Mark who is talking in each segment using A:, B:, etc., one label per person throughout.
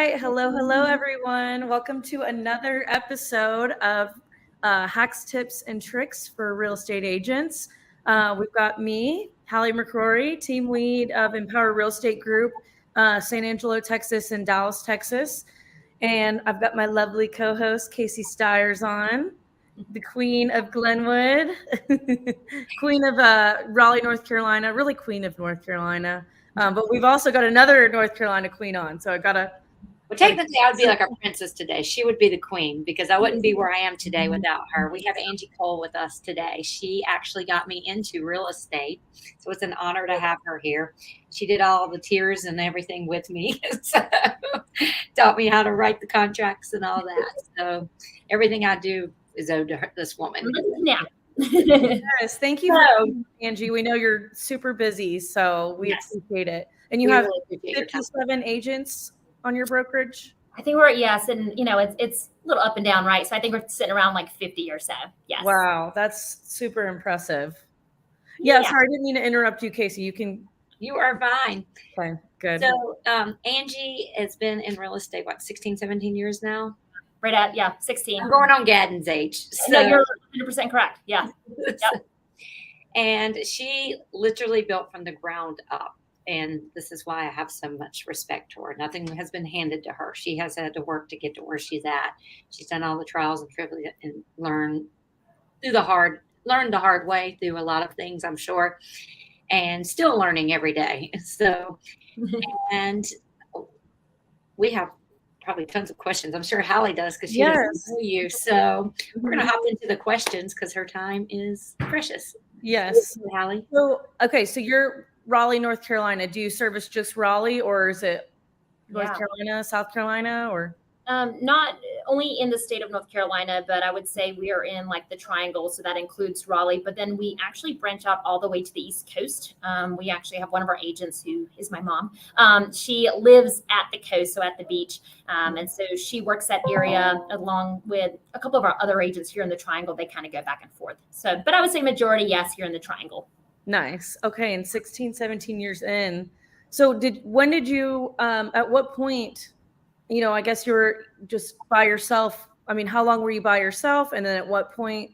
A: right. Hello, everyone. Welcome to another episode of Hacks, Tips, and Tricks for Real Estate Agents. We've got me, Hallie McCrory, team lead of Empower Real Estate Group, San Angelo, Texas, and Dallas, Texas. And I've got my lovely co-host, Casey Stiers, on, the queen of Glenwood, queen of Raleigh, North Carolina, really queen of North Carolina. But we've also got another North Carolina queen on. So I got to.
B: Well, technically, I would be like a princess today. She would be the queen because I wouldn't be where I am today without her. We have Angie Cole with us today. She actually got me into real estate. So it's an honor to have her here. She did all the tears and everything with me. So taught me how to write the contracts and all that. So everything I do is owed to her, this woman.
A: Yeah. Yes, thank you, Angie. We know you're super busy, so we appreciate it. And you have really 57 agents on your brokerage?
C: I think we're, yes. And it's a little up and down, right? So I think we're sitting around like 50 or so. Yes.
A: Wow. That's super impressive. Yeah. Sorry. I didn't mean to interrupt you, Casey.
B: You are fine.
A: Fine. Good.
B: So Angie has been in real estate, 16, 17 years now?
C: Right at, 16.
B: I'm going on Gadden's age. So.
C: No, you're 100% correct. Yeah. Yep.
B: And she literally built from the ground up. And this is why I have so much respect for her. Nothing has been handed to her. She has had to work to get to where she's at. She's done all the trials and tribulations and learned the hard way through a lot of things, I'm sure, and still learning every day. So, and we have probably tons of questions. I'm sure Hallie does because she doesn't know you. So we're going to hop into the questions because her time is precious.
A: Yes.
B: Hallie.
A: So, okay. So you're Raleigh, North Carolina. Do you service just Raleigh, or is it North Carolina, South Carolina, or?
C: Not only in the state of North Carolina, but I would say we are in like the triangle. So that includes Raleigh, but then we actually branch out all the way to the East Coast. We actually have one of our agents who is my mom. She lives at the coast, so at the beach. And so she works that area along with a couple of our other agents here in the triangle. They kind of go back and forth. So, but I would say majority, yes, here in the triangle.
A: Nice. Okay. And 16, 17 years in. So when did you, at what point, I guess you were just by yourself. I mean, how long were you by yourself? And then at what point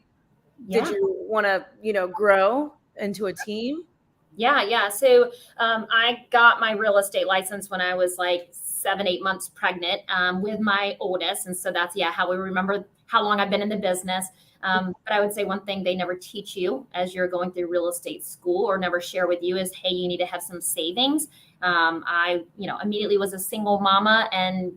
A: did you want to, grow into a team?
C: Yeah. So I got my real estate license when I was like 7-8 months pregnant with my oldest. And so that's, how we remember how long I've been in the business. But I would say one thing they never teach you as you're going through real estate school or never share with you is, hey, you need to have some savings. I, immediately was a single mama and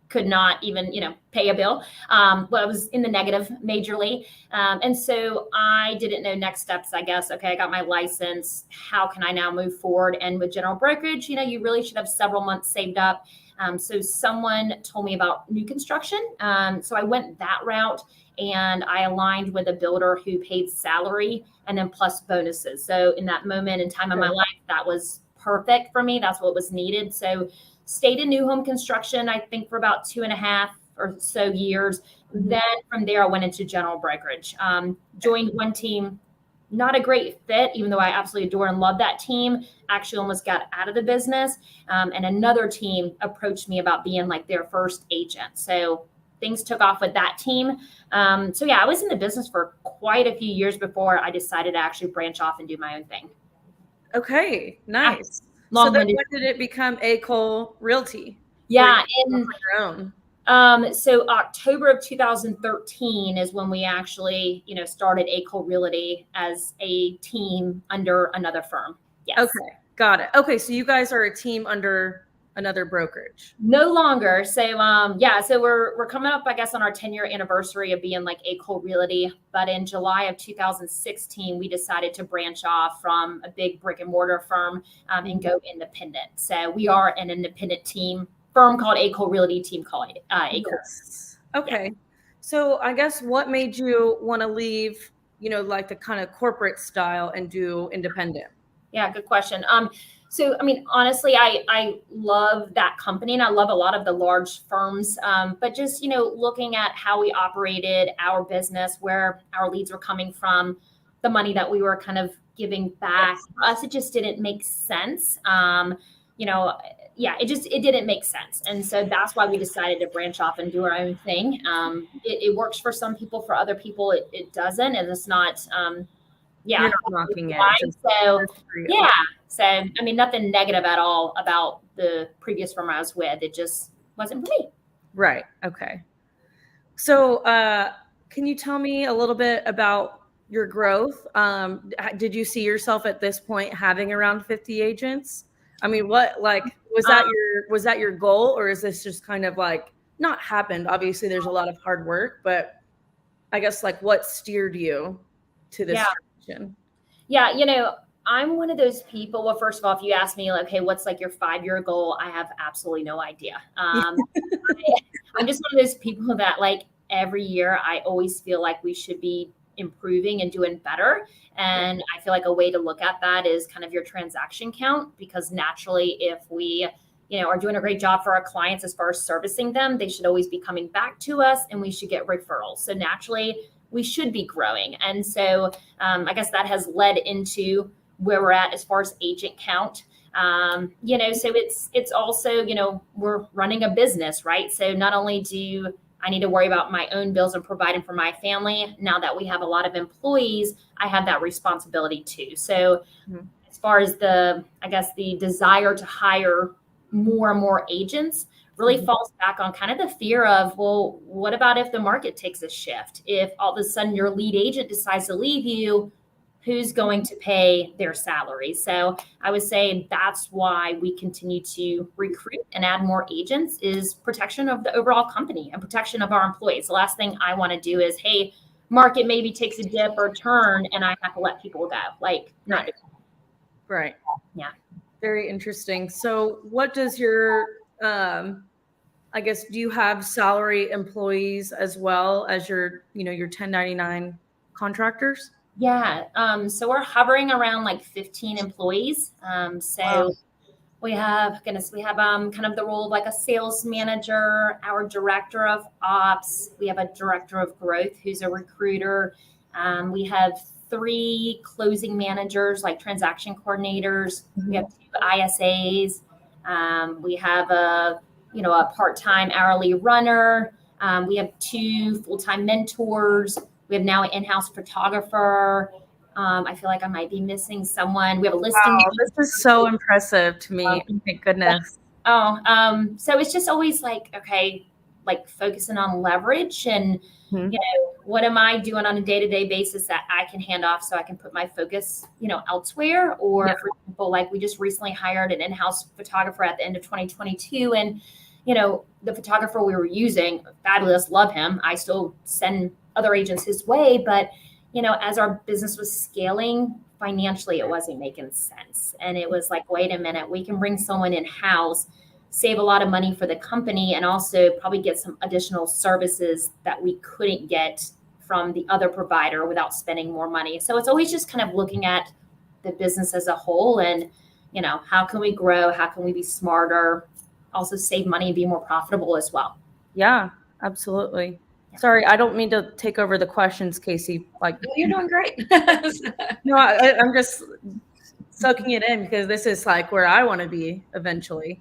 C: could not even, pay a bill. But I was in the negative majorly. And so I didn't know next steps, I guess. Okay, I got my license. How can I now move forward? And with general brokerage, you really should have several months saved up. So someone told me about new construction. So I went that route and I aligned with a builder who paid salary and then plus bonuses. So in that moment in time of my life, that was perfect for me. That's what was needed. So stayed in new home construction, I think for about 2.5 or so years. Then from there, I went into general brokerage, joined one team, not a great fit, even though I absolutely adore and love that team, actually almost got out of the business. And another team approached me about being like their first agent. So things took off with that team. I was in the business for quite a few years before I decided to actually branch off and do my own thing.
A: Okay, nice. So then when did it become Cole Realty?
C: Yeah.
A: On your own?
C: So October of 2013 is when we actually, started Cole Realty as a team under another firm. Yes.
A: Okay. Got it. Okay. So you guys are a team under another brokerage?
C: No longer. So, so we're coming up, I guess, on our 10-year anniversary of being like Cole Realty. But in July of 2016, we decided to branch off from a big brick and mortar firm and go independent. So we are an independent firm called Cole Realty, team called Cole.
A: Yes. Okay. Yeah. So I guess what made you want to leave, like the kind of corporate style and do independent?
C: Yeah, good question. So, I mean, honestly, I love that company and I love a lot of the large firms, but just, looking at how we operated our business, where our leads were coming from, the money that we were kind of giving back, for us, it just didn't make sense. it didn't make sense. And so that's why we decided to branch off and do our own thing. It works for some people, for other people, it doesn't. And it's not,
A: You're not knocking it.
C: So, yeah. So, I mean, nothing negative at all about the previous firm I was with. It just wasn't for me.
A: Right. Okay. So, can you tell me a little bit about your growth? Did you see yourself at this point having around 50 agents? I mean, was that your goal, or is this just kind of like not happened? Obviously, there's a lot of hard work, but I guess like what steered you to this direction? Yeah,
C: I'm one of those people. Well, first of all, if you ask me, like, hey, what's like your 5-year goal? I have absolutely no idea. I'm just one of those people that like every year I always feel like we should be improving and doing better. And I feel like a way to look at that is kind of your transaction count, because naturally, if we are doing a great job for our clients as far as servicing them, they should always be coming back to us and we should get referrals. So naturally, we should be growing. And so I guess that has led into where we're at as far as agent count. So it's also, we're running a business, right? So not only do I need to worry about my own bills and providing for my family, now that we have a lot of employees, I have that responsibility too. So as far as the desire to hire more and more agents really falls back on kind of the fear of, well, what about if the market takes a shift? If all of a sudden your lead agent decides to leave you, who's going to pay their salary? So I would say that's why we continue to recruit and add more agents, is protection of the overall company and protection of our employees. The last thing I want to do is, hey, market maybe takes a dip or turn and I have to let people go. Like, not
A: right.
C: Yeah.
A: Very interesting. So what does your, I guess, do you have salary employees as well as your 1099 contractors?
C: Yeah. So we're hovering around like 15 employees. Wow. we have kind of the role of like a sales manager, our director of ops. We have a director of growth who's a recruiter. We have 3 closing managers, like transaction coordinators. We have 2 ISAs. We have a part-time hourly runner. We have 2 full-time mentors. We have now an in-house photographer. I feel like I might be missing someone. We have a listing.
A: Wow, this is so impressive to me. Thank goodness.
C: So it's just always like, okay, like focusing on leverage and, what am I doing on a day-to-day basis that I can hand off so I can put my focus, elsewhere? Or for example, like we just recently hired an in-house photographer at the end of 2022. And, the photographer we were using, fabulous, love him. I still send other agents his way, but as our business was scaling financially, it wasn't making sense. And it was like, wait a minute, we can bring someone in-house, save a lot of money for the company, and also probably get some additional services that we couldn't get from the other provider without spending more money. So it's always just kind of looking at the business as a whole and, how can we grow? How can we be smarter? Also save money and be more profitable as well.
A: Yeah, absolutely. Sorry, I don't mean to take over the questions, Casey. Like,
B: you're doing great.
A: No, I'm just soaking it in because this is like where I want to be eventually.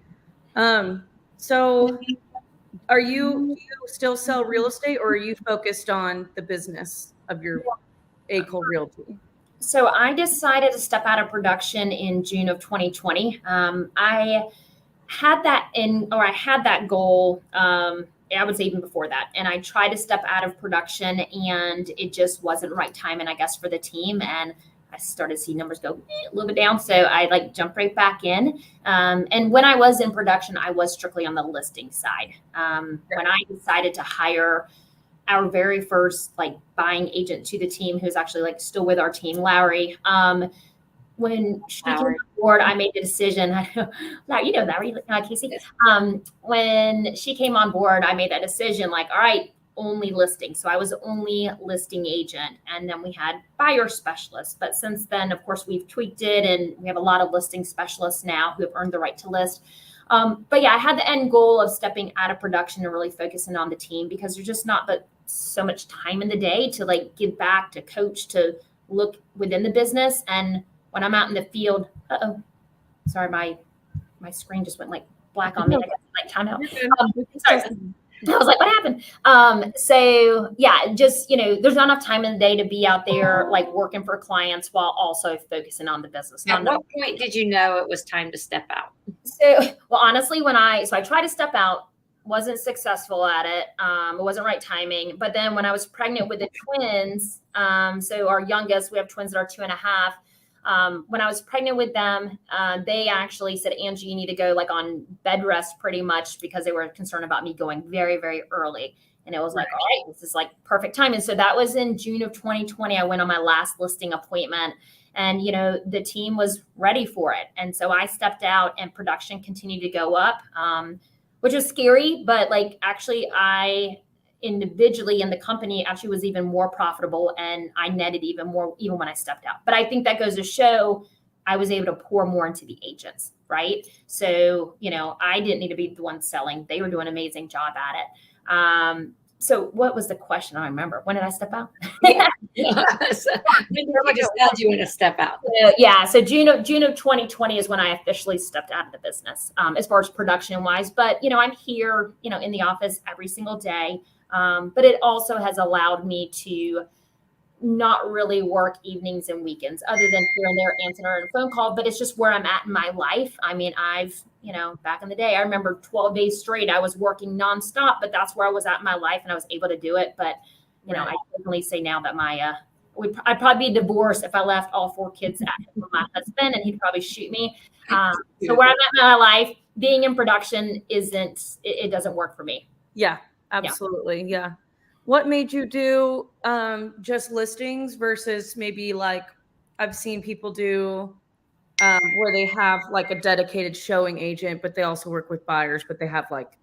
A: So do you still sell real estate, or are you focused on the business of your Cole Realty?
C: So I decided to step out of production in June of 2020. I had that goal. I would say even before that. And I tried to step out of production and it just wasn't the right time. And I guess for the team, and I started to see numbers go a little bit down. So I jumped right back in. And when I was in production, I was strictly on the listing side. When I decided to hire our very first buying agent to the team, who's actually still with our team, Lowry, when she came on board, I made the decision. Larry, Casey. When she came on board, I made that decision. All right, only listing. So I was only listing agent, and then we had buyer specialists. But since then, of course, we've tweaked it, and we have a lot of listing specialists now who have earned the right to list. But yeah, I had the end goal of stepping out of production and really focusing on the team, because there's just not so much time in the day to give back, to coach, to look within the business. And when I'm out in the field, sorry, my screen just went black on me. I guess like time out.
A: Sorry.
C: I was like, what happened? So yeah, just, there's not enough time in the day to be out there like working for clients while also focusing on the business.
B: At what point did you know it was time to step out?
C: So, well, honestly, I tried to step out, wasn't successful at it. It wasn't right timing. But then when I was pregnant with the twins, so our youngest, we have twins that are 2.5. When I was pregnant with them, they actually said, Angie, you need to go like on bed rest pretty much because they were concerned about me going very, very early. And it was like, all right, this is like perfect time. And so that was in June of 2020. I went on my last listing appointment and, the team was ready for it. And so I stepped out and production continued to go up, which was scary. But like, actually, I individually in the company actually was even more profitable and I netted even more, even when I stepped out. But I think that goes to show I was able to pour more into the agents, right? So, I didn't need to be the one selling. They were doing an amazing job at it. So what was the question? I remember. When did I step out?
B: When just told you when to step out?
C: So June of 2020 is when I officially stepped out of the business, as far as production wise. But I'm here, in the office every single day. But it also has allowed me to not really work evenings and weekends other than here and there answering a phone call, but it's just where I'm at in my life. I mean, I've, back in the day, I remember 12 days straight, I was working nonstop, but that's where I was at in my life and I was able to do it. But, I definitely say now that I'd probably be divorced if I left all 4 kids at my husband and he'd probably shoot me. So where I'm at in my life, being in production it doesn't work for me.
A: Yeah, absolutely. Yeah. What made you do just listings versus maybe like I've seen people do where they have like a dedicated showing agent, but they also work with buyers, but they have like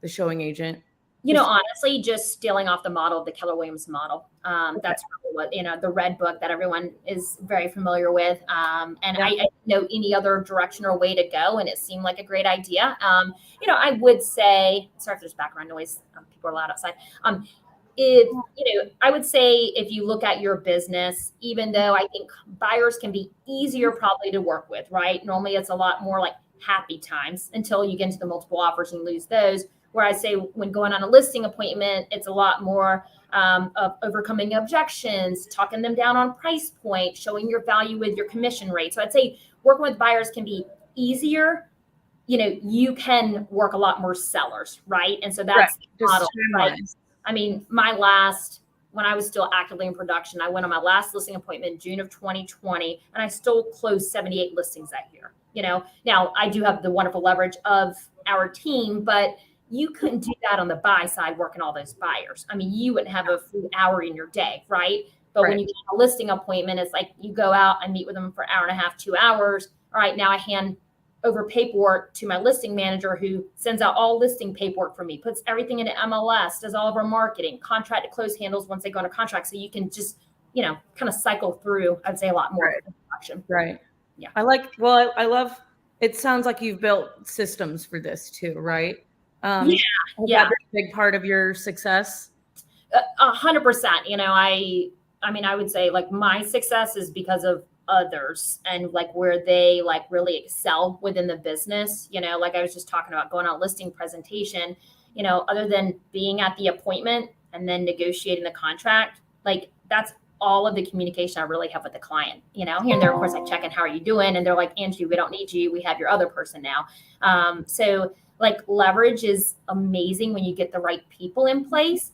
A: the showing agent?
C: Honestly, just stealing off the model of the Keller Williams model. That's really what, the red book that everyone is very familiar with. I didn't know any other direction or way to go. And it seemed like a great idea. I would say, sorry if there's background noise, people are loud outside. I would say if you look at your business, even though I think buyers can be easier probably to work with, right? Normally it's a lot more like happy times until you get into the multiple offers and lose those. Where I say when going on a listing appointment, it's a lot more of overcoming objections, talking them down on price point, showing your value with your commission rate. So I'd say working with buyers can be easier. You can work a lot more sellers, right? And so that's the model, right? I mean, when I was still actively in production, I went on my last listing appointment in June of 2020, and I still closed 78 listings that year. Now I do have the wonderful leverage of our team, but you couldn't do that on the buy side, working all those buyers. I mean, you wouldn't have a full hour in your day, right? But when you get a listing appointment, it's like you go out and meet with them for an hour and a half, 2 hours. All right, now I hand over paperwork to my listing manager who sends out all listing paperwork for me, puts everything into MLS, does all of our marketing, contract to close handles once they go into contract. So you can just, kind of cycle through, I'd say a lot more production.
A: Right.
C: Yeah.
A: I love, it sounds like you've built systems for this too, right? That a big part of your success?
C: 100%. I mean, I would say like my success is because of others and like where they like really excel within the business, like I was just talking about going on listing presentation, other than being at the appointment and then negotiating the contract, like that's all of the communication I really have with the client, here and there, of course, I check in, how are you doing? And they're like, Angie, we don't need you. We have your other person now. So like leverage is amazing when you get the right people in place.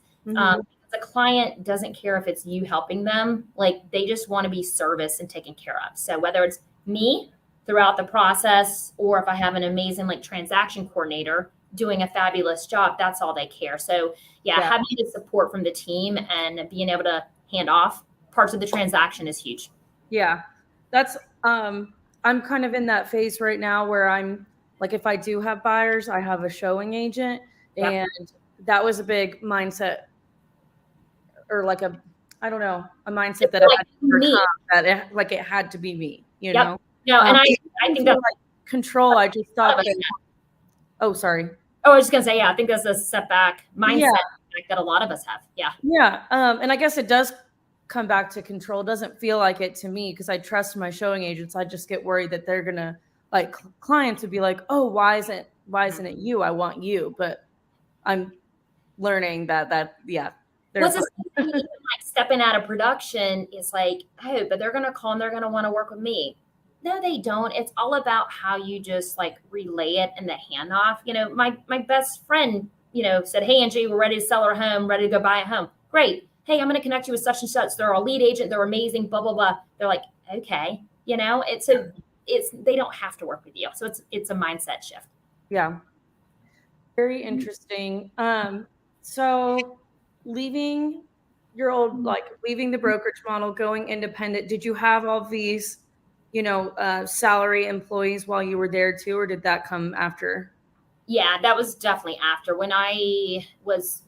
C: The client doesn't care if it's you helping them, like they just want to be serviced and taken care of. So whether it's me throughout the process, or if I have an amazing like transaction coordinator doing a fabulous job, that's all they care. So having the support from the team and being able to hand off parts of the transaction is huge.
A: Yeah, that's, I'm kind of in that phase right now where I'm like, if I do have buyers, I have a showing agent, and that was a big mindset, or like a mindset that I had to overcome, that it had to be me, know?
C: No, and I think that
A: like control, I just thought that oh, sorry.
C: Oh, I was just gonna say, I think that's a setback mindset that a lot of us have.
A: Yeah. And I guess it does come back to control. It doesn't feel like it to me because I trust my showing agents. I just get worried that they're gonna, like, clients would be like, oh, why isn't why isn't it you? I want you. But I'm learning that yeah.
C: What's the same thing, even like stepping out of production is like, oh, but they're gonna call and they're gonna want to work with me. No, they don't. It's all about how you just like relay it in the handoff. You know, my best friend, you know, said, hey Angie, we're ready to sell our home, ready to go buy a home. Great. Hey, I'm gonna connect you with such and such. They're our lead agent, they're amazing, blah, blah, blah. They're like, okay, you know, it's they don't have to work with you. So it's a mindset shift.
A: Yeah. Very interesting. So leaving your old, like leaving the brokerage model, going independent, did you have all these, salary employees while you were there too, or did that come after?
C: Yeah, that was definitely after. When I was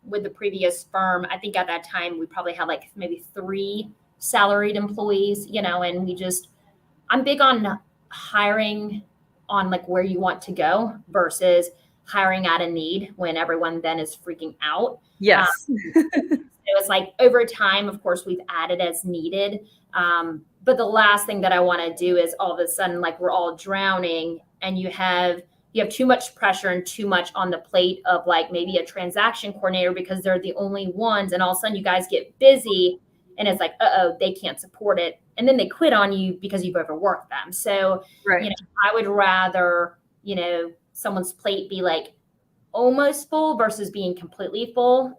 C: with the previous firm, I think at that time we probably had like maybe 3 salaried employees, and I'm big on hiring on like where you want to go versus hiring out of need when everyone then is freaking out.
A: Yes.
C: It was like over time, of course, we've added as needed. But the last thing that I want to do is all of a sudden, like we're all drowning and you have too much pressure and too much on the plate of like maybe a transaction coordinator because they're the only ones. And all of a sudden you guys get busy and it's like, they can't support it. And then they quit on you because you've overworked them. So,
A: right.
C: I would rather, someone's plate be like almost full versus being completely full.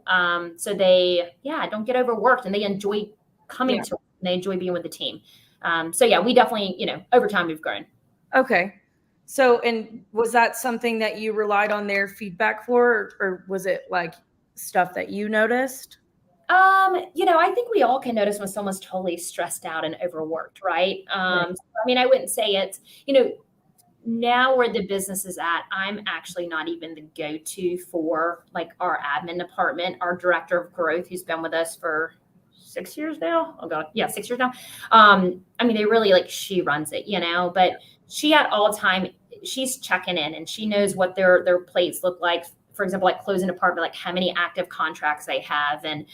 C: So they, don't get overworked and they enjoy coming to, and they enjoy being with the team. So yeah, we definitely, over time we've grown.
A: Okay. So, and was that something that you relied on their feedback for, or was it like stuff that you noticed?
C: I think we all can notice when someone's totally stressed out and overworked, right?
A: Right.
C: So, I mean, I wouldn't say it's, now where the business is at, I'm actually not even the go-to for like our admin department, our director of growth, who's been with us for 6 years now. Oh God. Yeah. 6 years now. I mean, they really like, she runs it, but she at all time, she's checking in and she knows what their plates look like. For example, like closing department, like how many active contracts they have. And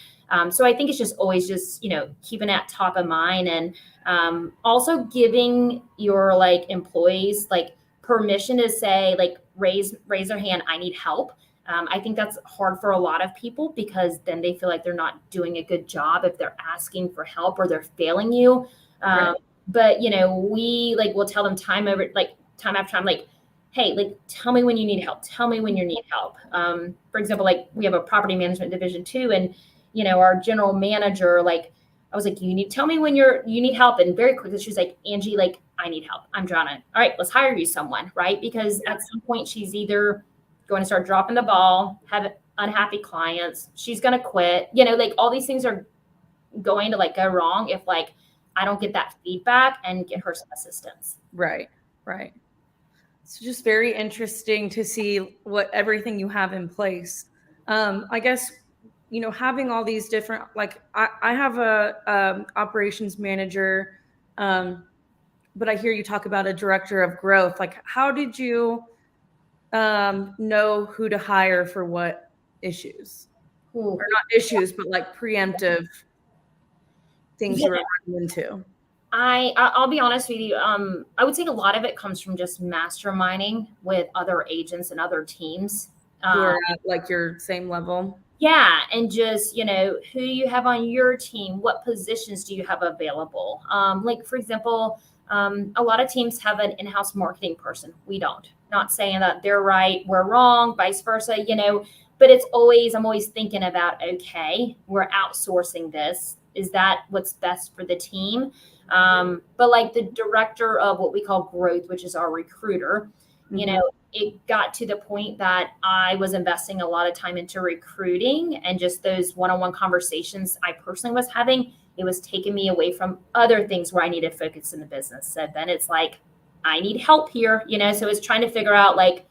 C: so I think it's just always just, keeping that top of mind and also giving your like employees like permission to say, like raise their hand, I need help. I think that's hard for a lot of people because then they feel like they're not doing a good job if they're asking for help or they're failing you.
A: Right.
C: But, we like, we'll tell them time after time, like, hey, like, tell me when you need help. Tell me when you need help. For example, like we have a property management division too. And, our general manager, like, I was like, you need, tell me when you need help. And very quickly, she was like, Angie, like, I need help. I'm drowning. All right, let's hire you someone, right? Because at some point she's either going to start dropping the ball, have unhappy clients. She's going to quit, like all these things are going to like go wrong if like, I don't get that feedback and get her some assistance.
A: Right. Right. It's just very interesting to see what everything you have in place. I guess, having all these different, like I have a operations manager, but I hear you talk about a director of growth. Like, how did you know who to hire for what issues?
C: Ooh.
A: Or not issues, but like preemptive things you were running into?
C: I'll be honest with you. I would say a lot of it comes from just masterminding with other agents and other teams.
A: Who are at like your same level?
C: Yeah. And just, who you have on your team, what positions do you have available? Like, for example, a lot of teams have an in-house marketing person. We don't. Not saying that they're right, we're wrong, vice versa, but I'm always thinking about, okay, we're outsourcing this. Is that what's best for the team? But like the director of what we call growth, which is our recruiter, it got to the point that I was investing a lot of time into recruiting and just those one-on-one conversations I personally was having. It was taking me away from other things where I needed focus in the business. So then it's like, I need help here, so it's trying to figure out like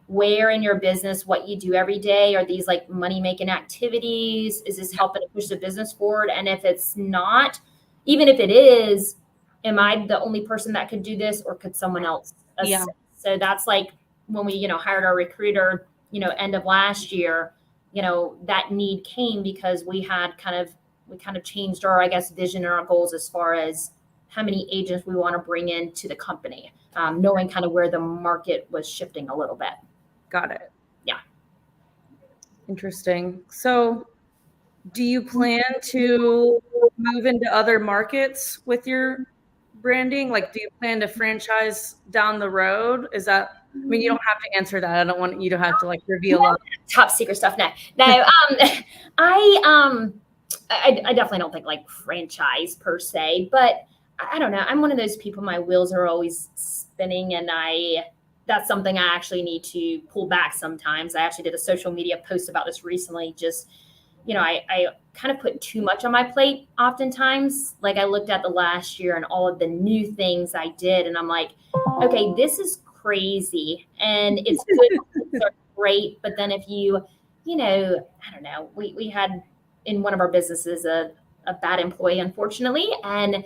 C: where in your business, what you do every day, are these like money-making activities? Is this helping to push the business forward? And if it's not, even if it is, am I the only person that could do this or could someone else assist?
A: Yeah.
C: So that's like when we, hired our recruiter, end of last year, that need came because we kind of changed our, I guess, vision and our goals as far as how many agents we want to bring into the company, knowing kind of where the market was shifting a little bit.
A: Got it.
C: Yeah.
A: Interesting. So do you plan to move into other markets with your branding? Like, do you plan to franchise down the road? Is that, I mean, you don't have to answer that. I don't want you to have to like reveal all
C: top secret stuff. No, I definitely don't think like franchise per se, but I don't know. I'm one of those people, my wheels are always spinning, and that's something I actually need to pull back sometimes. I actually did a social media post about this recently. Just, I kind of put too much on my plate oftentimes. Like I looked at the last year and all of the new things I did, and I'm like, okay, this is crazy. And it's good. It's great. But then if I don't know, we had in one of our businesses a bad employee, unfortunately. And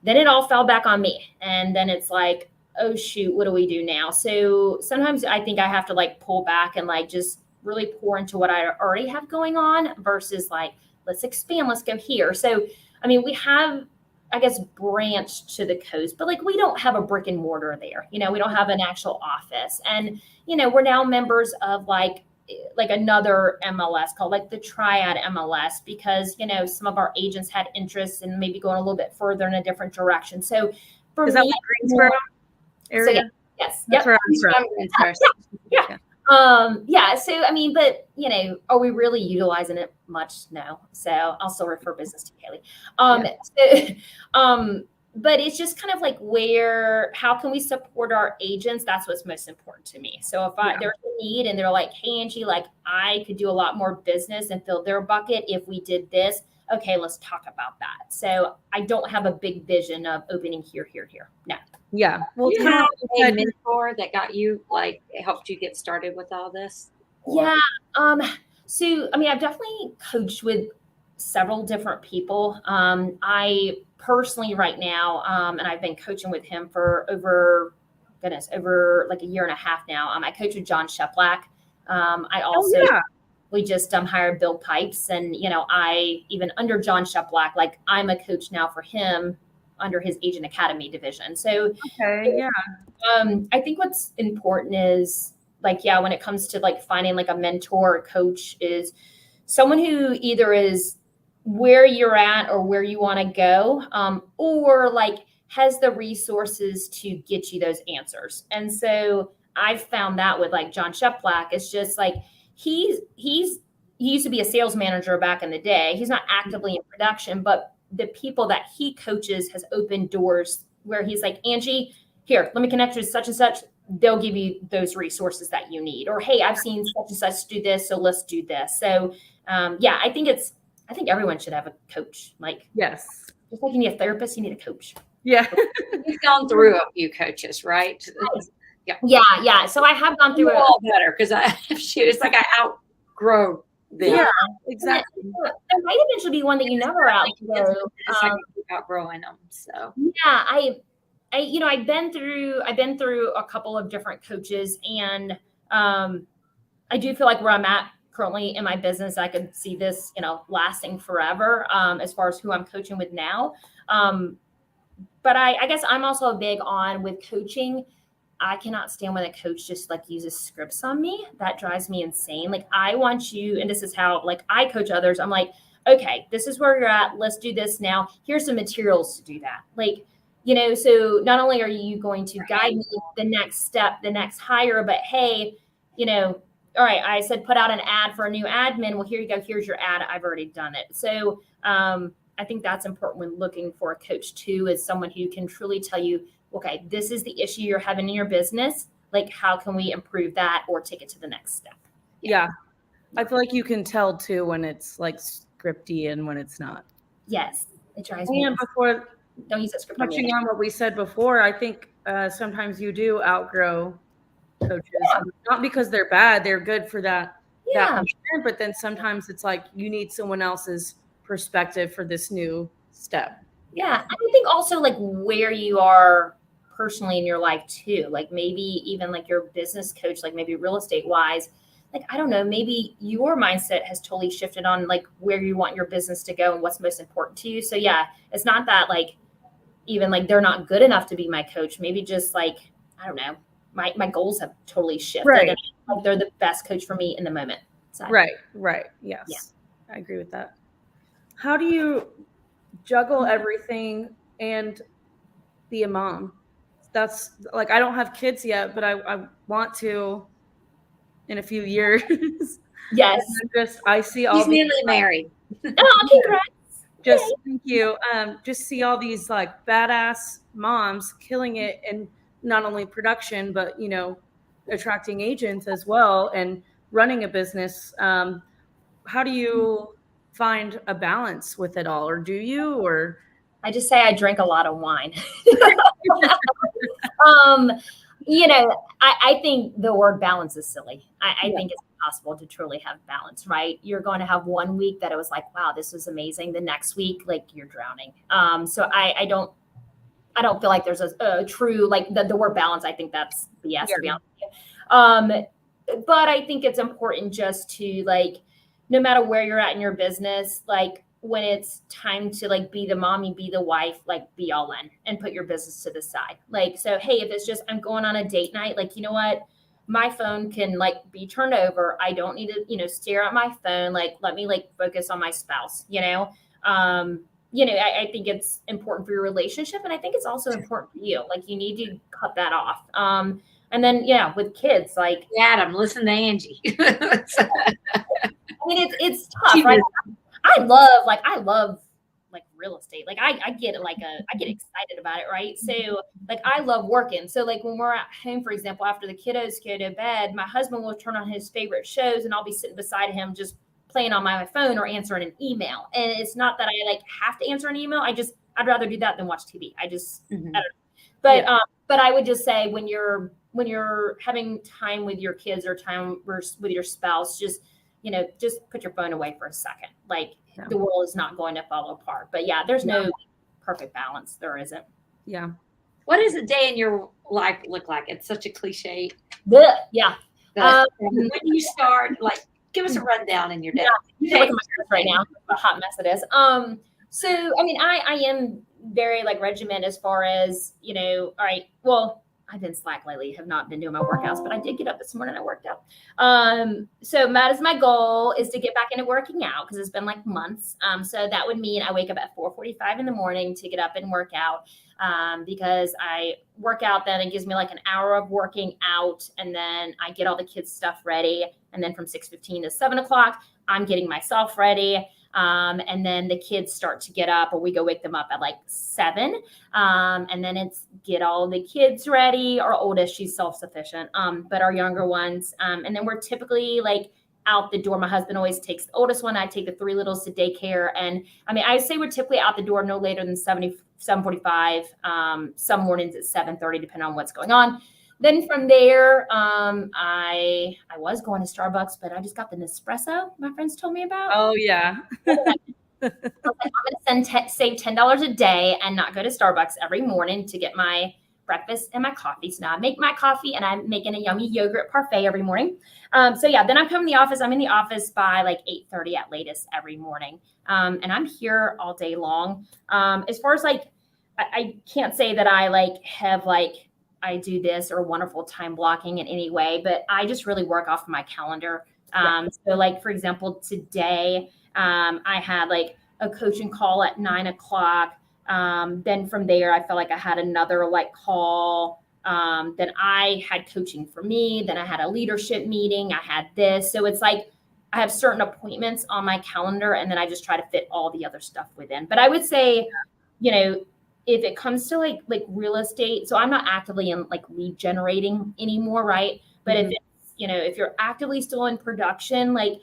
C: then it all fell back on me. And then it's like, oh shoot, what do we do now? So sometimes I think I have to like pull back and like just really pour into what I already have going on versus like, let's expand, let's go here. So, I mean, we have, I guess, branched to the coast, but like we don't have a brick and mortar there. We don't have an actual office. And, we're now members of like another MLS called like the Triad MLS, because, some of our agents had interest in maybe going a little bit further in a different direction. So for
A: Is
C: me,
A: that like Greensboro area?
C: So, yes.
A: That's where I'm from.
C: Yeah. So, I mean, but, are we really utilizing it much? No. So I'll still refer business to Kaylee. But it's just kind of like how can we support our agents? That's what's most important to me. So if there's a need and they're like, hey, Angie, like I could do a lot more business and fill their bucket if we did this. Okay, let's talk about that. So I don't have a big vision of opening here. No.
A: Yeah.
B: Well, you have a mentor that got you, like, helped you get started with all this? Or?
C: Yeah. So, I mean, I've definitely coached with several different people. I personally right now, and I've been coaching with him for over like a year and a half now. I coach with John Sheplack. I also, we just hired Bill Pipes, and, I even under John Sheplack, like I'm a coach now for him under his Agent Academy division. So, I think what's important is like, when it comes to like finding like a mentor or coach, is someone who either is where you're at or where you want to go, or like has the resources to get you those answers. And so I've found that with like John Sheplack, it's just like, he used to be a sales manager back in the day. He's not actively in production, but the people that he coaches has opened doors where he's like, Angie, here, let me connect you to such and such. They'll give you those resources that you need. Or, hey, I've seen such and such do this, so let's do this. So, I think everyone should have a coach. Like,
A: yes,
C: just like you need a therapist, you need a coach.
A: Yeah.
B: You've gone through a few coaches, right?
C: Yeah. So I have gone through
B: all better because it's like I outgrow them.
A: Yeah, exactly.
C: There might eventually be one that you never outgrow.
B: Outgrowing them. So
C: I've been through a couple of different coaches, and I do feel like where I'm at currently in my business, I could see this, lasting forever, as far as who I'm coaching with now. But I guess I'm also big on with coaching. I cannot stand when a coach just like uses scripts on me. That drives me insane. Like I want you, and this is how like I coach others. I'm like, okay, this is where you're at. Let's do this now. Here's some materials to do that. Like, so not only are you going to guide me the next step, the next hire, but hey, all right, I said, put out an ad for a new admin. Well, here you go. Here's your ad. I've already done it. So I think that's important when looking for a coach too, is someone who can truly tell you, okay, this is the issue you're having in your business. Like, how can we improve that or take it to the next step?
A: Yeah. I feel like you can tell too when it's like scripty and when it's not.
C: Yes. It drives me.
A: And before
C: don't use that script.
A: Touching on what we said before, I think sometimes you do outgrow coaches, not because they're bad, they're good for that, but then sometimes it's like you need someone else's perspective for this new step.
C: Yeah. I think also like where you are personally in your life too, like maybe even like your business coach, like maybe real estate wise, like, I don't know, maybe your mindset has totally shifted on like where you want your business to go and what's most important to you. So yeah, it's not that like, even like they're not good enough to be my coach. Maybe just like, I don't know, my goals have totally shifted.
A: Right.
C: And like they're the best coach for me in the moment. So.
A: Right. Yes.
C: Yeah.
A: I agree with that. How do you juggle everything and be a mom? That's like, I don't have kids yet, but I want to in a few years.
C: Yes.
A: I see all
B: He's
A: these,
B: newly married.
C: Oh, congrats.
A: just thank you. Just see all these like badass moms killing it, and not only production, but attracting agents as well and running a business. How do you find a balance with it all, or do you? Or
C: I just say I drink a lot of wine. I think the word balance is silly. I think it's impossible to truly have balance, right? You're going to have one week that it was like, wow, this was amazing. The next week, like you're drowning. So I don't feel like there's a true, like the word balance. I think that's BS, to be honest with you. But I think it's important just to like, no matter where you're at in your business, like when it's time to like be the mommy, be the wife, like be all in and put your business to the side. Like, so, hey, if it's just, I'm going on a date night, like, you know what, my phone can like be turned over. I don't need to, stare at my phone. Like, let me like focus on my spouse, I think it's important for your relationship. And I think it's also important for you. Like you need to cut that off. And then, with kids, like,
B: Adam, listen to Angie.
C: I mean, it's tough, right? I love real estate. Like I get it, I get excited about it, right? So like I love working. So like when we're at home, for example, after the kiddos go to bed, my husband will turn on his favorite shows and I'll be sitting beside him just playing on my phone or answering an email. And it's not that I like have to answer an email. I'd rather do that than watch TV. I don't know. But I would just say when you're having time with your kids or time with your spouse, just put your phone away for a second. Like the world is not going to fall apart. But there's no perfect balance. There isn't.
A: Yeah.
B: What does a day in your life look like? It's such a cliche.
C: Yeah.
B: When do you start? Like, give us a rundown in your day.
C: You can look at my house right now. What a hot mess it is. So I mean, I am very like regiment as far as all right. Well, I've been slack lately, have not been doing my workouts, but I did get up this morning. I worked out. So that is my goal, is to get back into working out because it's been like months. So that would mean I wake up at 4:45 in the morning to get up and work out because I work out. Then it gives me like an hour of working out, and then I get all the kids' stuff ready. And then from 6:15 to 7 o'clock, I'm getting myself ready. And then the kids start to get up, or we go wake them up at like 7. And then it's get all the kids ready. Our oldest, she's self-sufficient. But our younger ones, and then we're typically like out the door. My husband always takes the oldest one. I take the 3 littles to daycare. And I mean, I say we're typically out the door no later than 7:45. Some mornings at 7:30, depending on what's going on. Then from there, I was going to Starbucks, but I just got the Nespresso my friends told me about.
A: Oh, yeah.
C: I'm going to save $10 a day and not go to Starbucks every morning to get my breakfast and my coffee. So now I make my coffee and I'm making a yummy yogurt parfait every morning. Then I come in the office. I'm in the office by like 8:30 at latest every morning. And I'm here all day long. As far as like, I can't say that I like have like, I do this or wonderful time blocking in any way, but I just really work off of my calendar. So like, for example, today, I had like a coaching call at 9 o'clock. Then from there, I felt like I had another like call. Then I had coaching for me. Then I had a leadership meeting. I had this. So it's like, I have certain appointments on my calendar, and then I just try to fit all the other stuff within. But I would say, if it comes to like real estate, so I'm not actively in like lead generating anymore, right? But if it's, if you're actively still in production, like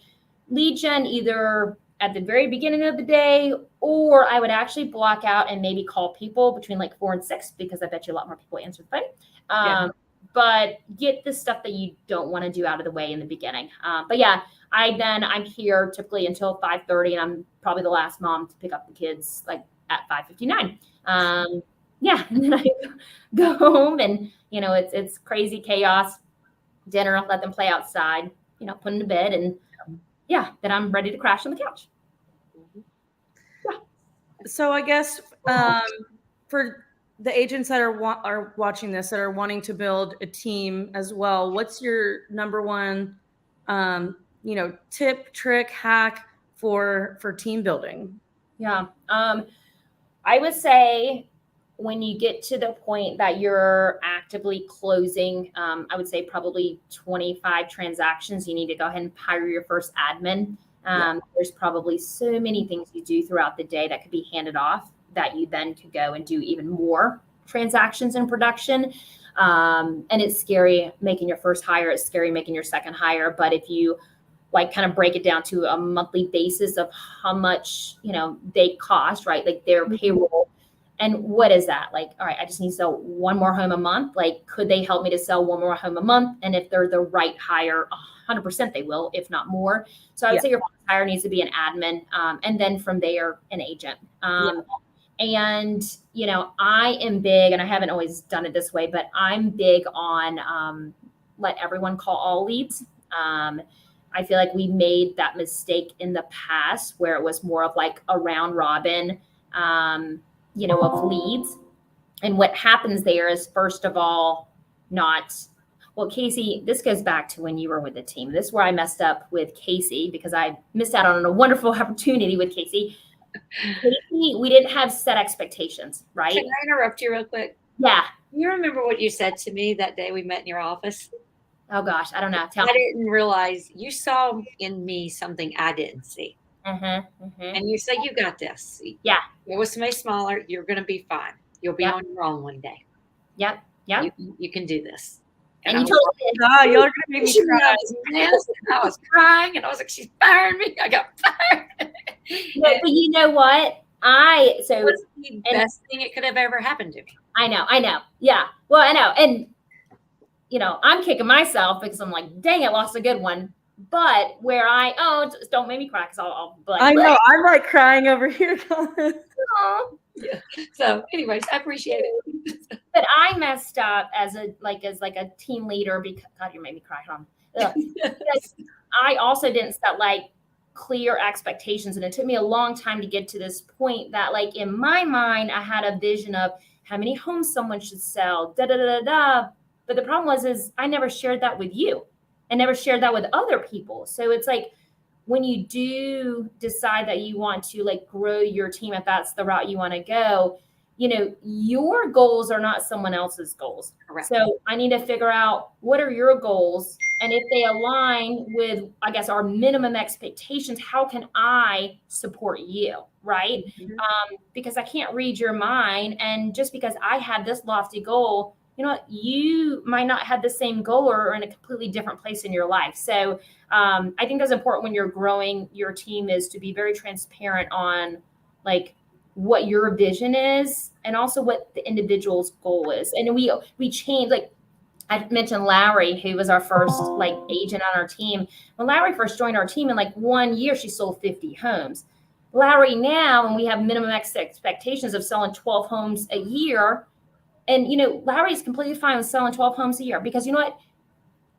C: lead gen either at the very beginning of the day, or I would actually block out and maybe call people between like 4 and 6, because I bet you a lot more people answer the phone. But get the stuff that you don't want to do out of the way in the beginning. I'm here typically until 5:30, and I'm probably the last mom to pick up the kids like at 5:59. And then I go home and, it's crazy chaos, dinner, let them play outside, put them to bed, and then I'm ready to crash on the couch.
A: So I guess for the agents that are watching this that are wanting to build a team as well, what's your number one, tip, trick, hack for team building?
C: Yeah. I would say when you get to the point that you're actively closing, I would say probably 25 transactions, you need to go ahead and hire your first admin. There's probably so many things you do throughout the day that could be handed off that you then could go and do even more transactions in production. And it's scary making your first hire. It's scary making your second hire. But if you like kind of break it down to a monthly basis of how much, they cost, right? Like their payroll. And what is that? Like, all right, I just need to sell one more home a month. Like, could they help me to sell one more home a month? And if they're the right hire, 100% they will, if not more. So I would say your first hire needs to be an admin. And then from there, an agent. And, I am big, and I haven't always done it this way, but I'm big on let everyone call all leads. I feel like we made that mistake in the past where it was more of like a round robin, of leads. And what happens there is, first of all, Casey, this goes back to when you were with the team. This is where I messed up with Casey because I missed out on a wonderful opportunity with Casey. We didn't have set expectations, right?
B: Can I interrupt you real quick?
C: Yeah.
B: You remember what you said to me that day we met in your office?
C: Oh gosh, I don't know.
B: I didn't realize you saw in me something I didn't see. And you said, you got this.
C: Yeah.
B: It was somebody smaller. You're going to be fine. You'll be on your own one day.
C: Yep.
B: You can do this.
C: And you told me,
A: y'all are going to make me cry.
B: I was crying and I was like, she's firing me. I got fired.
C: But you know what?
B: It was the best thing it could have ever happened to me.
C: I know. Yeah. Well, I know. And I'm kicking myself because I'm like, dang, I lost a good one. But where just don't make me cry because I'll like,
A: I know, I'm like crying over here.
C: Yeah.
B: So anyways, I appreciate it.
C: But I messed up as a team leader because God, you made me cry. Because I also didn't set like clear expectations. And it took me a long time to get to this point that like in my mind, I had a vision of how many homes someone should sell, But the problem is I never shared that with you and never shared that with other people. So it's like when you do decide that you want to like grow your team, if that's the route you want to go, your goals are not someone else's goals.
B: Correct.
C: So I need to figure out what are your goals. And if they align with, I guess, our minimum expectations, how can I support you? Right. Because I can't read your mind. And just because I had this lofty goal, you might not have the same goal or in a completely different place in your life. So I think that's important when you're growing your team is to be very transparent on like what your vision is and also what the individual's goal is. And we changed, like I mentioned Larry, who was our first like agent on our team. When Larry first joined our team in like 1 year, she sold 50 homes. Larry now, when we have minimum expectations of selling 12 homes a year, and, Larry's completely fine with selling 12 homes a year because you know what?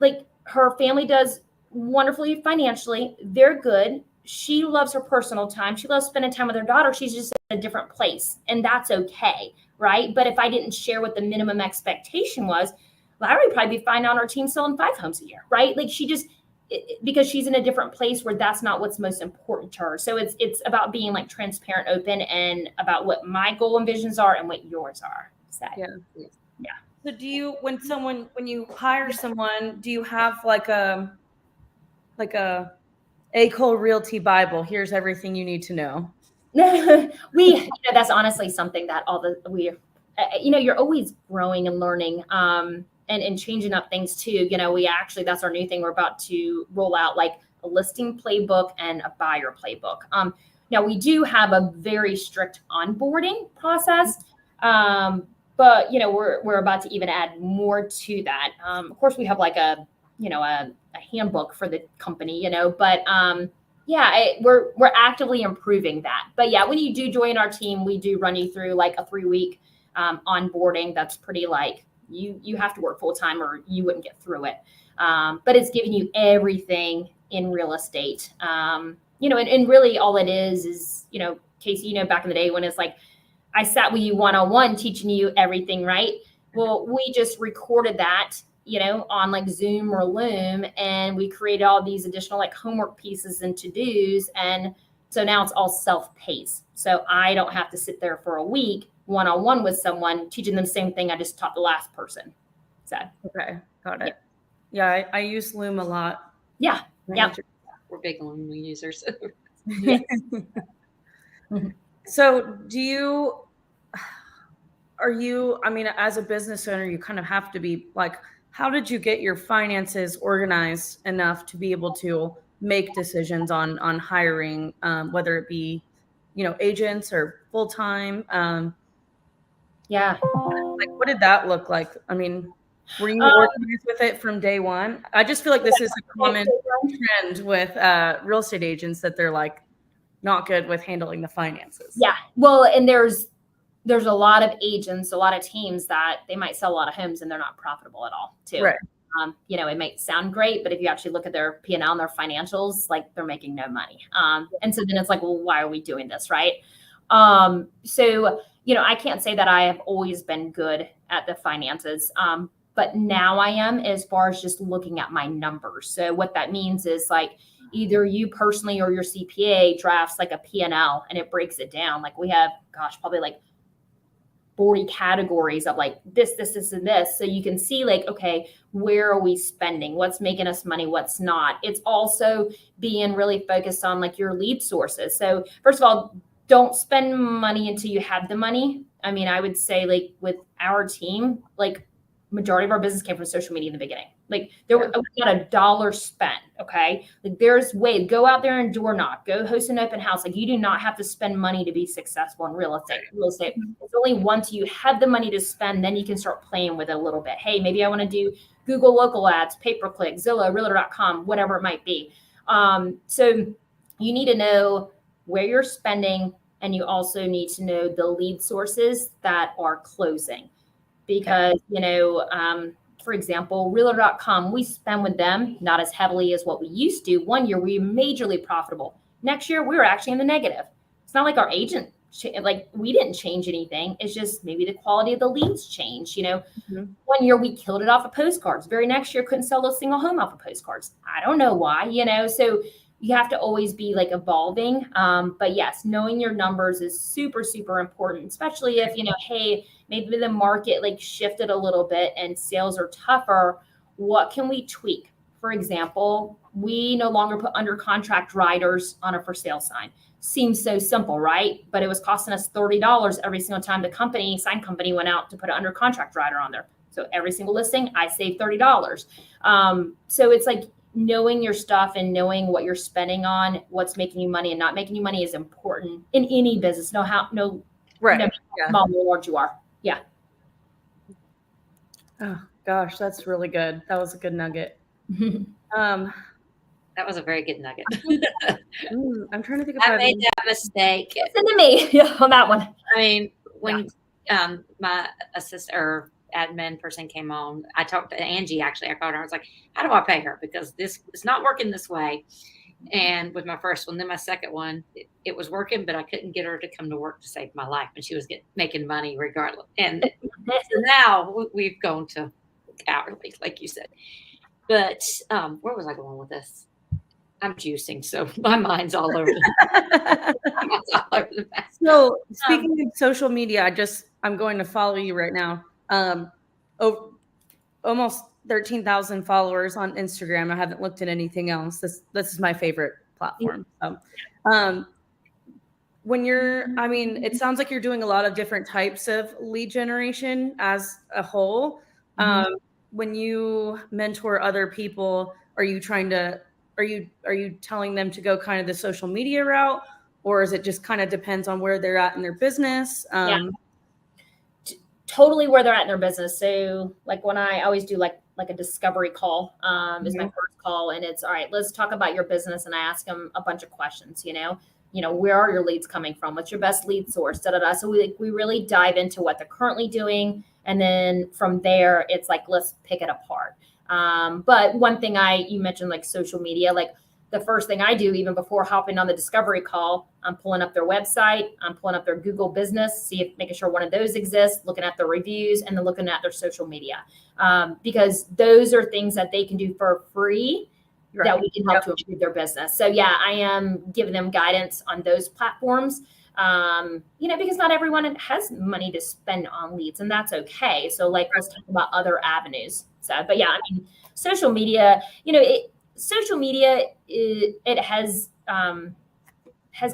C: Like her family does wonderfully financially. They're good. She loves her personal time. She loves spending time with her daughter. She's just in a different place and that's okay. Right. But if I didn't share what the minimum expectation was, Larry would probably be fine on our team selling 5 homes a year. Right. Like because she's in a different place where that's not what's most important to her. So it's about being like transparent, open, and about what my goal and visions are and what yours are.
A: Yeah. So do you, when you hire someone, do you have like a Cole Realty Bible? Here's everything you need to know.
C: That's honestly something that you're always growing and learning, and changing up things too. That's our new thing. We're about to roll out like a listing playbook and a buyer playbook. Now we do have a very strict onboarding process. But we're about to even add more to that. Of course, we have like a handbook for the company, but we're actively improving that. But yeah, when you do join our team, we do run you through like a 3-week onboarding. That's pretty like you have to work full time or you wouldn't get through it. But it's giving you everything in real estate. And really all it is, Casey, back in the day when it's like, I sat with you one-on-one teaching you everything, right? Well, we just recorded that, on like Zoom or Loom, and we created all these additional like homework pieces and to-dos. And so now it's all self-paced. So I don't have to sit there for a week one-on-one with someone teaching them the same thing I just taught the last person. So
A: Okay, got it. Yeah, I use Loom a lot.
C: yeah. Yeah.
B: We're big Loom users.
C: Yes.
A: So I mean, as a business owner, you kind of have to be like, how did you get your finances organized enough to be able to make decisions on hiring, whether it be, agents or full-time?
C: Yeah.
A: Like, what did that look like? I mean, were you organized with it from day one? I just feel like this is a common trend with real estate agents, that they're like not good with handling the finances.
C: Yeah. Well, and there's a lot of agents, a lot of teams that they might sell a lot of homes and they're not profitable at all too.
A: Right.
C: It might sound great, but if you actually look at their P&L and their financials, like they're making no money. And so then it's like, well, why are we doing this? Right. So, I can't say that I have always been good at the finances. But now I am, as far as just looking at my numbers. So what that means is like either you personally or your CPA drafts like a P&L and it breaks it down. Like we have, probably like 40 categories of like this, and this. So you can see like, okay, where are we spending? What's making us money? What's not? It's also being really focused on like your lead sources. So first of all, don't spend money until you have the money. I mean, I would say like with our team, like majority of our business came from social media in the beginning. Like there was not $1 spent. Okay. Like there's go out there and door knock, go host an open house. Like you do not have to spend money to be successful in real estate. It's only once you have the money to spend, then you can start playing with it a little bit. Hey, maybe I want to do Google local ads, pay-per-click, Zillow, realtor.com, whatever it might be. So you need to know where you're spending, and you also need to know the lead sources that are closing. Because, for example, realtor.com, we spend with them not as heavily as what we used to. One year, we were majorly profitable. Next year, we were actually in the negative. It's not like our agent, we didn't change anything. It's just maybe the quality of the leads changed.
A: Mm-hmm.
C: 1 year we killed it off of postcards. Very next year, couldn't sell a single home off of postcards. I don't know why, so you have to always be like evolving. But yes, knowing your numbers is super, super important, especially if, hey, maybe the market like shifted a little bit and sales are tougher. What can we tweak? For example, we no longer put under contract riders on a for sale sign. Seems so simple, right? But it was costing us $30 every single time the sign company went out to put an under contract rider on there. So every single listing, I saved $30. So it's like, knowing your stuff and knowing what you're spending on, what's making you money and not making you money is important in any business. Right. How small or large you are. Yeah.
A: Oh gosh, that's really good. That was a good nugget.
B: That was a very good nugget.
A: I'm trying to think
B: I made that mistake.
C: Listen to me on that one.
B: I mean, when my assistant or admin person came on, I talked to Angie. Actually, I called her. I was like, "How do I pay her? Because this is not working this way." And with my first one, then my second one, it was working, but I couldn't get her to come to work to save my life, and she was making money regardless. And so now we've gone to hourly, like you said. But where was I going with this? I'm juicing, so my mind's all over. The map.
A: So speaking of social media, I'm going to follow you right now. Almost 13,000 followers on Instagram. I haven't looked at anything else. This is my favorite platform. So, it sounds like you're doing a lot of different types of lead generation as a whole. Mm-hmm. When you mentor other people, are you telling them to go kind of the social media route, or is it just kind of depends on where they're at in their business?
C: Totally where they're at in their business. So like when I always do like a discovery call, is my first call, and it's all right, let's talk about your business. And I ask them a bunch of questions, where are your leads coming from? What's your best lead source? So we really dive into what they're currently doing. And then from there, it's like, let's pick it apart. But one thing you mentioned, like social media, like the first thing I do, even before hopping on the discovery call, I'm pulling up their website, I'm pulling up their Google business, making sure one of those exists, looking at their reviews, and then looking at their social media. Because those are things that they can do for free that we can help to improve their business. So yeah, I am giving them guidance on those platforms. Because not everyone has money to spend on leads, and that's okay. So like, let's talk about other avenues. So, but yeah, I mean, social media, it has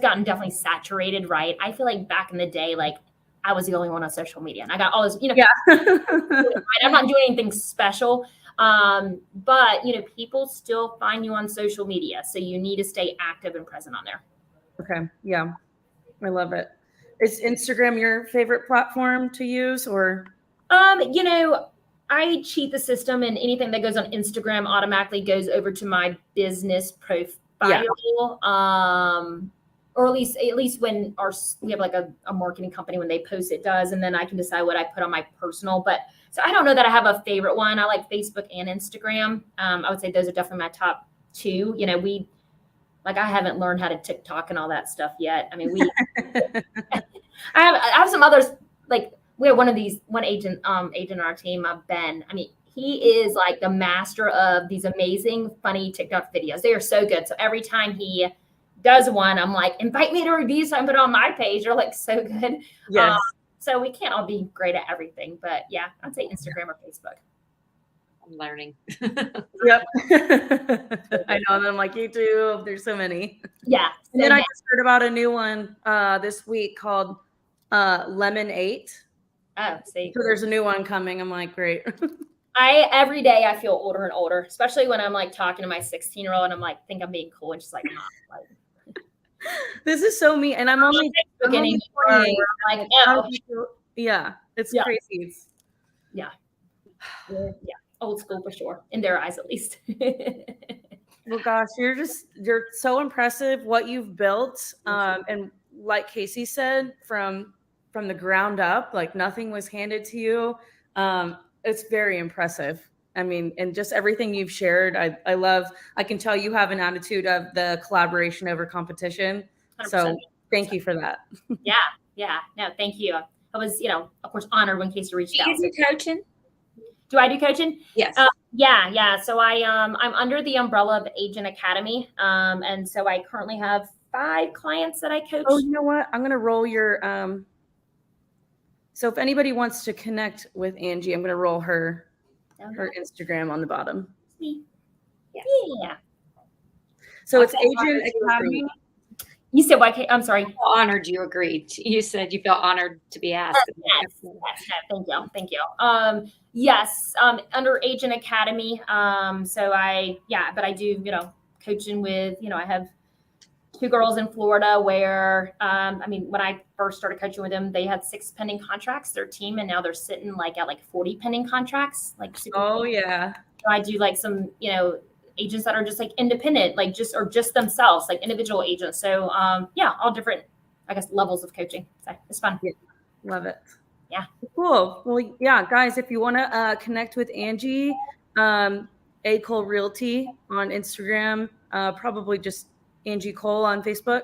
C: gotten definitely saturated, right? I feel like back in the day, like I was the only one on social media, and I got all this, I'm not doing anything special. But people still find you on social media, so you need to stay active and present on there.
A: Okay. Yeah. I love it. Is Instagram your favorite platform to use, or?
C: I cheat the system, and anything that goes on Instagram automatically goes over to my business profile. Yeah. Or at least when we have like a marketing company, when they post, it does, and then I can decide what I put on my personal. But so I don't know that I have a favorite one. I like Facebook and Instagram. I would say those are definitely my top two. I haven't learned how to TikTok and all that stuff yet. I mean, I have some others. Like we have one agent on our team, Ben. I mean, he is like the master of these amazing, funny TikTok videos. They are so good. So every time he does one, I'm like, invite me to review, so I put it on my page. They're like so good.
A: Yes.
C: So we can't all be great at everything, but yeah, I'd say Instagram or Facebook.
B: I'm learning.
A: Yep. I know. And I'm like, YouTube, there's so many.
C: Yeah.
A: And then I just heard about a new one this week called Lemon 8.
C: Oh, see.
A: So there's a new one coming. I'm like, great.
C: Every day I feel older and older, especially when I'm like talking to my 16-year-old and I'm like, think I'm being cool. And she's like, nah.
A: This is so me. And I'm only 28.
C: Like, oh.
A: Yeah. It's crazy.
C: Yeah. Old school for sure, in their eyes at least.
A: Well, gosh, you're so impressive what you've built. And like Casey said, from the ground up, like nothing was handed to you. It's very impressive. I mean, and just everything you've shared, I can tell you have an attitude of the collaboration over competition. 100%. So thank you for that.
C: Yeah. No, thank you. I was, of course, honored when Casey reached out.
B: Do you do coaching?
C: Do I do coaching?
B: Yes.
C: Yeah. So I'm under the umbrella of Agent Academy. And so I currently have 5 clients that I coach.
A: Oh, you know what? I'm going to roll your, so if anybody wants to connect with Angie, I'm going to roll her Instagram on the bottom.
C: Yeah.
A: So it's Agent Academy.
C: You said why? I'm sorry.
B: How honored you agreed. You said you felt honored to be asked.
C: Yes. Thank you. Yes. Under Agent Academy. So but I do, coaching with, I have 2 girls in Florida where, when I first started coaching with them, they had 6 pending contracts, their team, and now they're sitting at 40 pending contracts.
A: Yeah.
C: So I do some, agents that are just independent, just themselves, individual agents. So all different, I guess, levels of coaching. So it's fun.
A: Yeah. Love it.
C: Yeah.
A: Cool. Well, yeah, guys, if you want to connect with Angie, Cole Realty on Instagram, probably just Angie Cole on Facebook.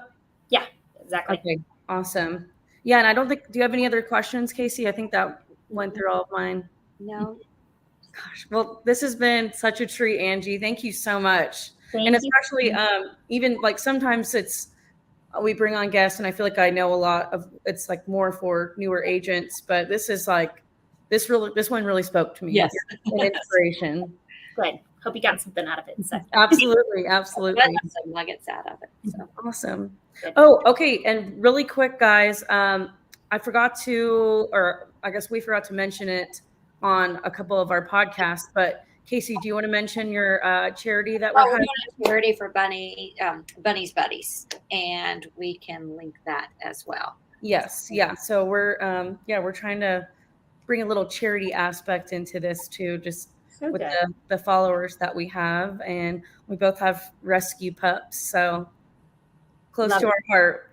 C: Yeah, exactly.
A: Okay. Awesome. Yeah. And I don't think, do you have any other questions, Casey? I think that went through all of mine.
B: No.
A: Gosh, well, this has been such a treat, Angie. Thank you so much.
C: Thank
A: and
C: you.
A: Especially even sometimes we bring on guests and I feel like I know a lot of, it's more for newer agents, but this is this one really spoke to me.
B: Yes.
A: An inspiration.
C: Good. Hope you got something out of it. So.
A: Absolutely.
B: I got some nuggets out of it. So.
A: Awesome.
C: Good.
A: Oh, okay. And really quick, guys, I forgot to, or I guess we forgot to mention it on a couple of our podcasts, but Casey, do you want to mention your charity that we're having?
B: A charity for Bunny's Buddies, and we can link that as well.
A: Yes, yeah. So we're trying to bring a little charity aspect into this too, just so with the followers that we have, and we both have rescue pups, so close to our heart.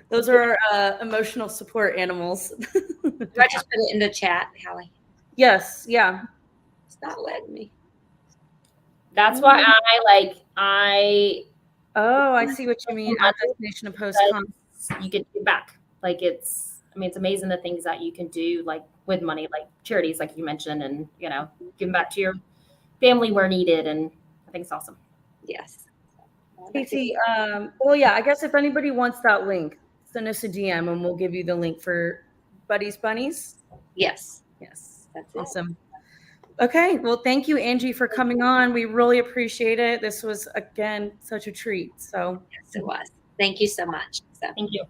A: Those are our emotional support animals.
B: Do I just put it in the chat, Hallie?
A: Yes, yeah.
B: It's not letting me.
C: That's why
A: I see what you mean. At destination and post con.
C: You get it back. Like it's amazing the things that you can do like with money, like charities, like you mentioned, and giving back to your family where needed. And I think it's awesome.
B: Yes.
A: Casey, well, yeah, I guess if anybody wants that link, send us a DM and we'll give you the link for Buddy's Bunnies.
B: Yes.
A: Yes.
B: That's
A: awesome. Okay. Well, thank you, Angie, for coming on. We really appreciate it. This was, again, such a treat. So
B: yes, it was. Thank you so much. So.
C: Thank you.